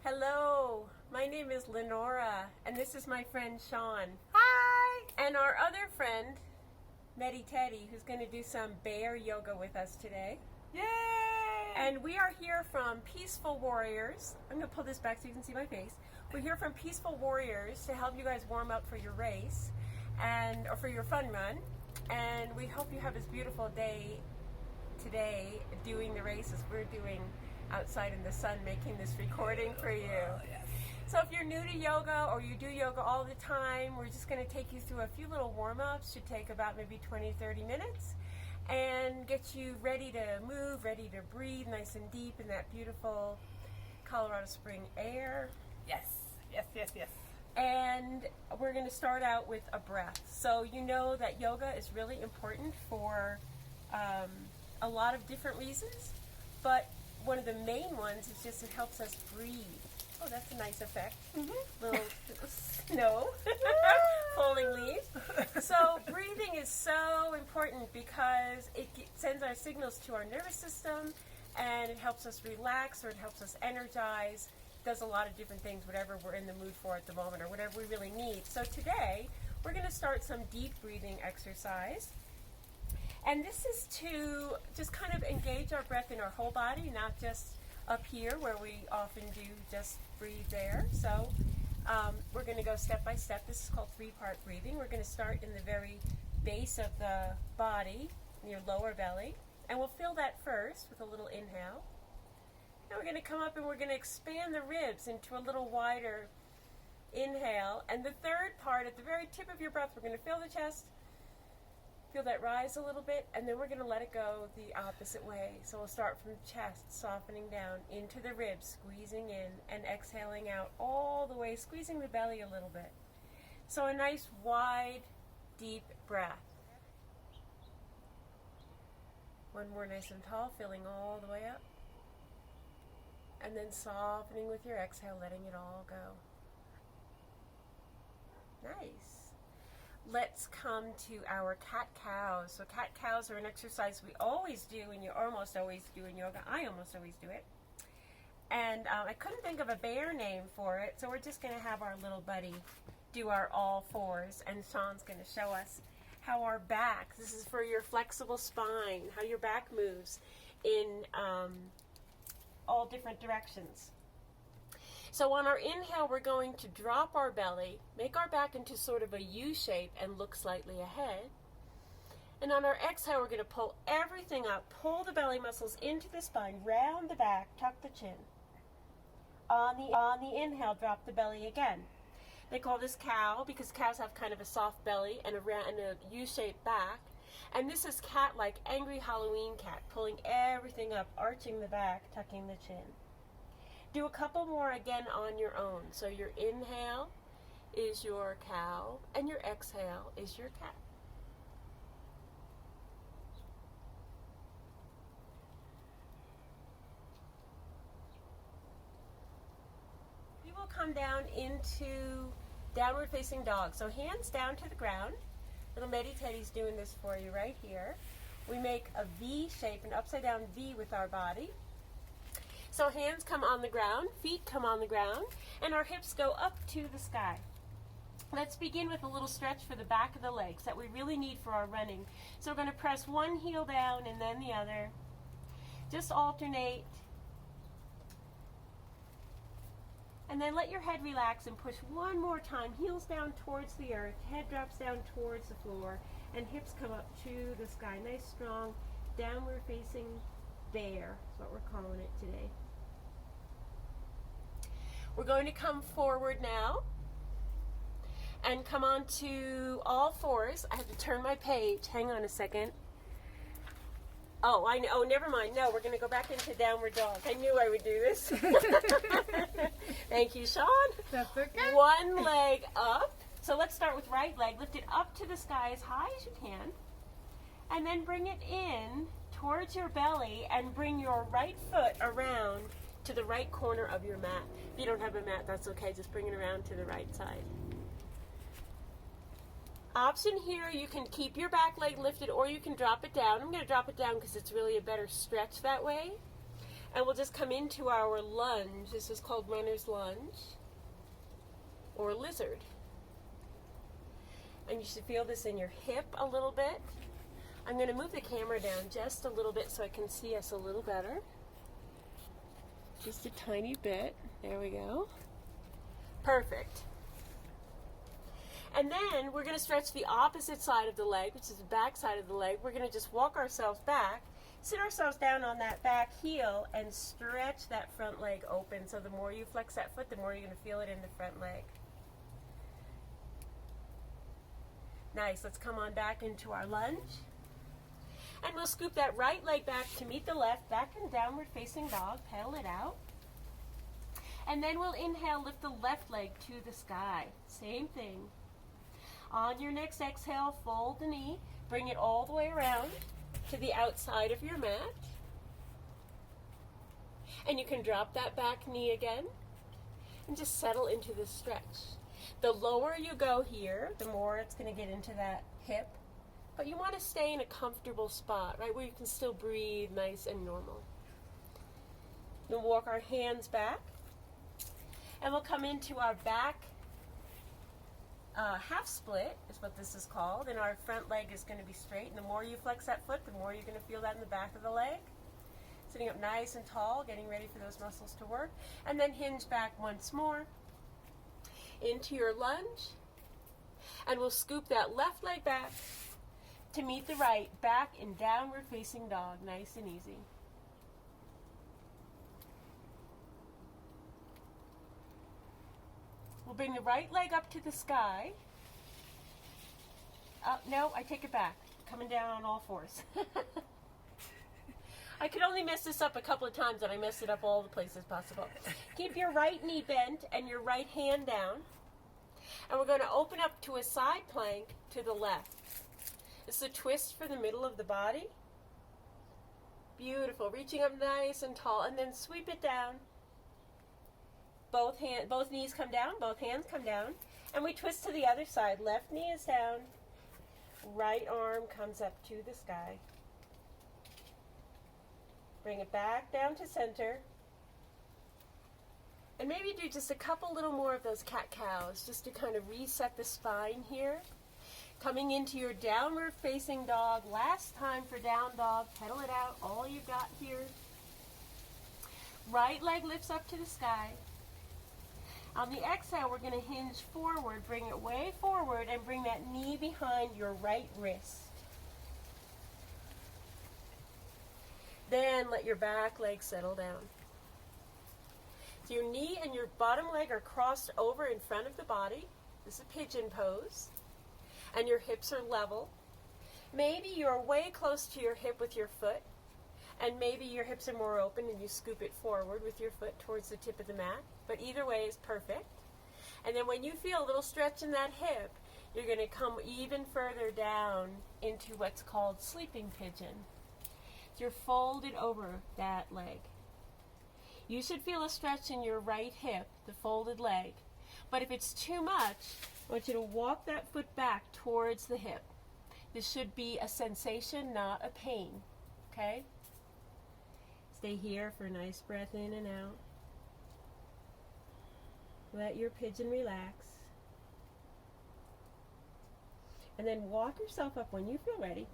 Hello, my name is Lenora, and this is my friend Sean. Hi! And our other friend, Medi Teddy, who's going to do some bear yoga with us today. Yay! And we are here from Peaceful Warriors. I'm going to pull this back so you can see my face. We're here from Peaceful Warriors to help you guys warm up for your race or for your fun run. And we hope you have this beautiful day today doing the races we're doing outside in the sun, making this recording for you. Yes. So if you're new to yoga or you do yoga all the time, we're just going to take you through a few little warm-ups. Should take about maybe 20-30 minutes and get you ready to move, ready to breathe nice and deep in that beautiful Colorado Spring air. Yes, yes, yes, yes. And we're going to start out with a breath. So you know that yoga is really important for a lot of different reasons, but one of the main ones is just it helps us breathe. Oh, that's a nice effect. Little snow falling leaves. So breathing is so important because it sends our signals to our nervous system, and it helps us relax, or it helps us energize. It does a lot of different things, whatever we're in the mood for at the moment, or whatever we really need. So today we're going to start some deep breathing exercise. And this is to just kind of engage our breath in our whole body, not just up here where we often do just breathe there. So we're going to go step by step. This is called three-part breathing. We're going to start in the very base of the body, your lower belly. And we'll fill that first with a little inhale. Now we're going to come up and we're going to expand the ribs into a little wider inhale. And the third part, at the very tip of your breath, we're going to fill the chest. Feel that rise a little bit, and then we're going to let it go the opposite way. So we'll start from the chest, softening down into the ribs, squeezing in, and exhaling out all the way, squeezing the belly a little bit. So a nice, wide, deep breath. One more nice and tall, filling all the way up. And then softening with your exhale, letting it all go. Nice. Let's come to our cat-cows. So cat-cows are an exercise we always do, and you almost always do in yoga. I almost always do it. And I couldn't think of a bear name for it, so we're just going to have our little buddy do our all fours, and Sean's going to show us how our back, this is for your flexible spine, how your back moves in all different directions. So on our inhale, we're going to drop our belly, make our back into sort of a U shape, and look slightly ahead. And on our exhale, we're going to pull everything up, pull the belly muscles into the spine, round the back, tuck the chin. On the inhale, drop the belly again. They call this cow because cows have kind of a soft belly and a U-shaped back. And this is cat-like, angry Halloween cat, pulling everything up, arching the back, tucking the chin. Do a couple more again on your own. So your inhale is your cow, and your exhale is your cat. We will come down into downward facing dog. So hands down to the ground. Little Medi Teddy's doing this for you right here. We make a V shape, an upside down V with our body. So hands come on the ground, feet come on the ground, and our hips go up to the sky. Let's begin with a little stretch for the back of the legs that we really need for our running. So we're going to press one heel down and then the other. Just alternate. And then let your head relax and push one more time. Heels down towards the earth, head drops down towards the floor, and hips come up to the sky. Nice, strong, downward facing bear is what we're calling it today. We're going to come forward now and come on to all fours. I have to turn my page. Hang on a second. Oh, I know. Oh, never mind. No, we're going to go back into downward dog. I knew I would do this. Thank you, Sean. That's okay. One leg up. So let's start with right leg. Lift it up to the sky as high as you can. And then bring it in towards your belly and bring your right foot around to the right corner of your mat. If you don't have a mat, that's okay. Just bring it around to the right side. Option here, you can keep your back leg lifted or you can drop it down. I'm going to drop it down because it's really a better stretch that way. And we'll just come into our lunge. This is called runner's lunge or lizard. And you should feel this in your hip a little bit. I'm going to move the camera down just a little bit so I can see us a little better. Just a tiny bit. There we go. Perfect. And then we're going to stretch the opposite side of the leg, which is the back side of the leg. We're going to just walk ourselves back, sit ourselves down on that back heel, and stretch that front leg open. So the more you flex that foot, the more you're going to feel it in the front leg. Nice. Let's come on back into our lunge. And we'll scoop that right leg back to meet the left, back in downward facing dog, pedal it out. And then we'll inhale, lift the left leg to the sky. Same thing. On your next exhale, fold the knee, bring it all the way around to the outside of your mat. And you can drop that back knee again and just settle into the stretch. The lower you go here, the more it's going to get into that hip. But you want to stay in a comfortable spot, right, where you can still breathe nice and normal. We'll walk our hands back. And we'll come into our back half split, is what this is called. And our front leg is going to be straight. And the more you flex that foot, the more you're going to feel that in the back of the leg. Sitting up nice and tall, getting ready for those muscles to work. And then hinge back once more into your lunge. And we'll scoop that left leg back to meet the right, back in downward facing dog, nice and easy. We'll bring the right leg up to the sky. No, I take it back. Coming down on all fours. I could only mess this up a couple of times, and I messed it up all the places possible. Keep your right knee bent and your right hand down. And we're going to open up to a side plank to the left. It's a twist for the middle of the body. Beautiful. Reaching up nice and tall, and then sweep it down. Both knees come down, both hands come down, and we twist to the other side. Left knee is down, right arm comes up to the sky. Bring it back down to center. And maybe do just a couple little more of those cat-cows, just to kind of reset the spine here. Coming into your downward facing dog. Last time for down dog. Pedal it out, all you've got here. Right leg lifts up to the sky. On the exhale, we're going to hinge forward, bring it way forward, and bring that knee behind your right wrist. Then let your back leg settle down. So your knee and your bottom leg are crossed over in front of the body. This is a pigeon pose. And your hips are level. Maybe you're way close to your hip with your foot. And maybe your hips are more open and you scoop it forward with your foot towards the tip of the mat. But either way is perfect. And then when you feel a little stretch in that hip, you're going to come even further down into what's called sleeping pigeon. So you're folded over that leg. You should feel a stretch in your right hip, the folded leg. But if it's too much, I want you to walk that foot back towards the hip. This should be a sensation, not a pain. Okay? Stay here for a nice breath in and out. Let your pigeon relax. And then walk yourself up when you feel ready.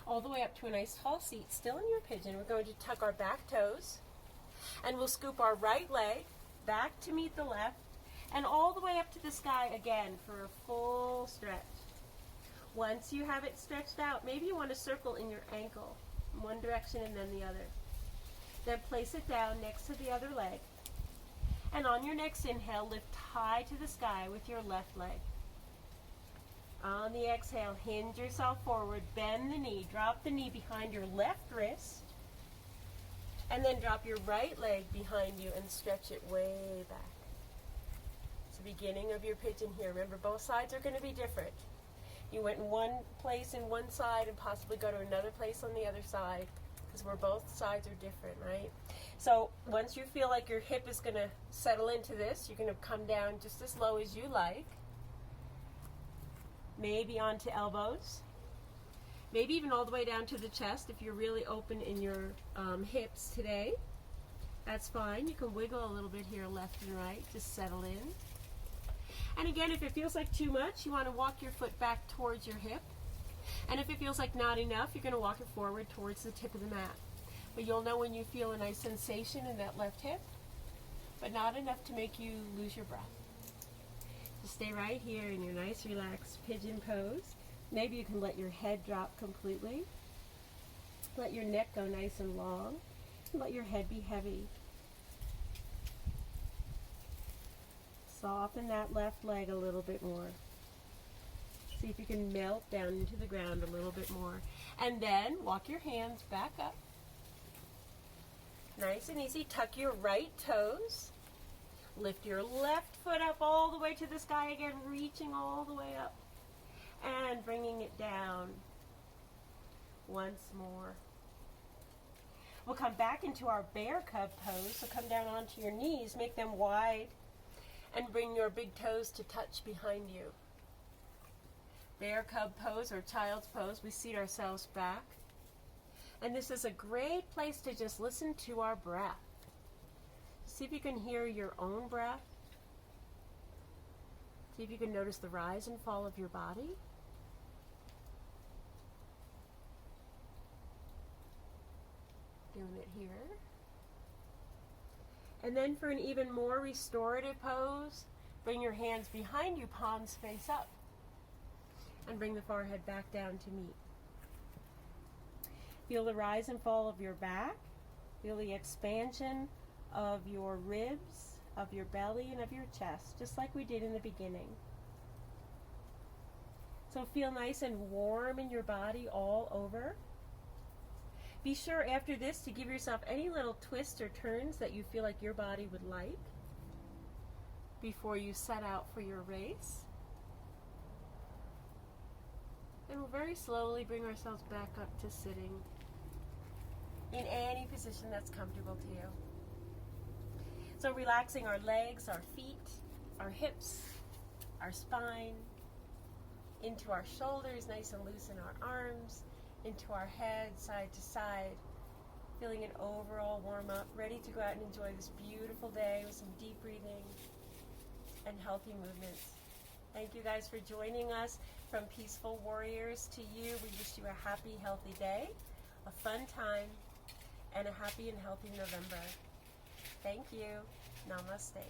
All the way up to a nice tall seat, still in your pigeon. We're going to tuck our back toes. And we'll scoop our right leg back to meet the left. And all the way up to the sky again for a full stretch. Once you have it stretched out, maybe you want to circle in your ankle. One direction and then the other. Then place it down next to the other leg. And on your next inhale, lift high to the sky with your left leg. On the exhale, hinge yourself forward, bend the knee, drop the knee behind your left wrist, and then drop your right leg behind you and stretch it way back. It's the beginning of your pigeon here. Remember, both sides are going to be different. You went in one place in one side and possibly go to another place on the other side, because where both sides are different, right? So once you feel like your hip is going to settle into this, you're going to come down just as low as you like. Maybe onto elbows. Maybe even all the way down to the chest if you're really open in your hips today. That's fine. You can wiggle a little bit here left and right. Just settle in. And again, if it feels like too much, you want to walk your foot back towards your hip. And if it feels like not enough, you're going to walk it forward towards the tip of the mat. But you'll know when you feel a nice sensation in that left hip, but not enough to make you lose your breath. So stay right here in your nice relaxed pigeon pose. Maybe you can let your head drop completely. Let your neck go nice and long. And let your head be heavy. Soften that left leg a little bit more. See if you can melt down into the ground a little bit more. And then walk your hands back up. Nice and easy. Tuck your right toes. Lift your left foot up all the way to the sky again, reaching all the way up. And bringing it down once more. We'll come back into our bear cub pose. So come down onto your knees, make them wide, and bring your big toes to touch behind you. Bear cub pose or child's pose, we seat ourselves back. And this is a great place to just listen to our breath. See if you can hear your own breath. See if you can notice the rise and fall of your body. Doing it here. And then for an even more restorative pose, bring your hands behind you, palms face up. And bring the forehead back down to meet. Feel the rise and fall of your back. Feel the expansion of your ribs, of your belly, and of your chest, just like we did in the beginning. So feel nice and warm in your body all over. Be sure after this to give yourself any little twists or turns that you feel like your body would like before you set out for your race. And we'll very slowly bring ourselves back up to sitting in any position that's comfortable to you. So relaxing our legs, our feet, our hips, our spine, into our shoulders, nice and loose in our arms, into our head, side to side, feeling an overall warm up, ready to go out and enjoy this beautiful day with some deep breathing and healthy movements. Thank you guys for joining us. From Peaceful Warriors to you, we wish you a happy, healthy day, a fun time, and a happy and healthy November. Thank you. Namaste.